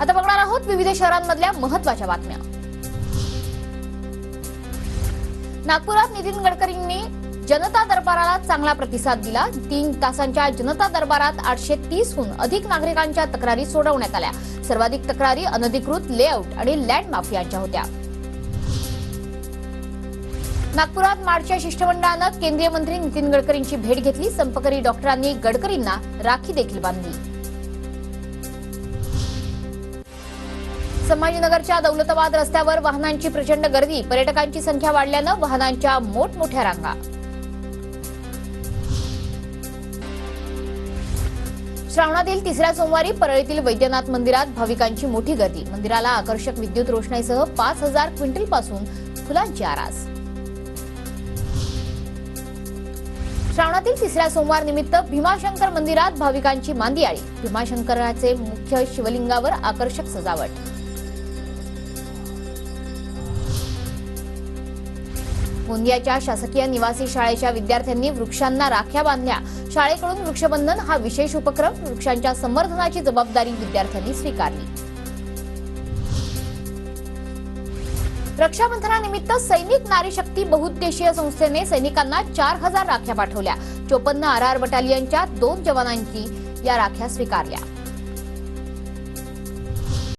आता बघणार आहोत विविध शहरांमधल्या महत्त्वाच्या बातम्या। नागपुरात नितीन गडकरींनी जनता दरबाराला चांगला प्रतिसाद दिला। 3 तासांच्या जनता दरबारात 830हून अधिक नागरिकांच्या तक्रारी सोडवण्यात आल्या। सर्वाधिक तक्रारी अनधिकृत लेआउट आणि लँड माफियांच्या होत्या। नागपुरात मार्चच्या शिष्टमंडळानं केंद्रीय मंत्री नितीन गडकरींची भेट घेतली। संपकरी डॉक्टरांनी गडकरींना राखी देखील बांधली। संभाजीनगरच्या दौलताबाद रस्त्यावर वाहनांची प्रचंड गर्दी, पर्यटकांची संख्या वाढल्यानं वाहनांच्या मोठमोठ्या रांगा। श्रावणातील तिसऱ्या सोमवारी परळीतील वैद्यनाथ मंदिरात भाविकांची मोठी गर्दी। मंदिराला आकर्षक विद्युत रोषणाईसह 5000 क्विंटलपासून फुलांची आरास। श्रावणातील तिसऱ्या सोमवार निमित्त भीमाशंकर मंदिरात भाविकांची मांदियाळी। भीमाशंकराचे मुख्य शिवलिंगावर आकर्षक सजावट। गोंदियाच्या शासकीय निवासी शाळेच्या विद्यार्थ्यांनी वृक्षांना राख्या बांधल्या। शाळेकडून वृक्षबंधन हा विशेष उपक्रम, वृक्षांच्या संवर्धनाची जबाबदारी विद्यार्थ्यांनी स्वीकारली। रक्षाबंधनानिमित्त सैनिक नारी शक्ती बहुउद्देशीय संस्थेने सैनिकांना 4000 राख्या पाठवल्या। 54 RR बटालियनच्या 2 जवानांची या राख्या स्वीकारल्या।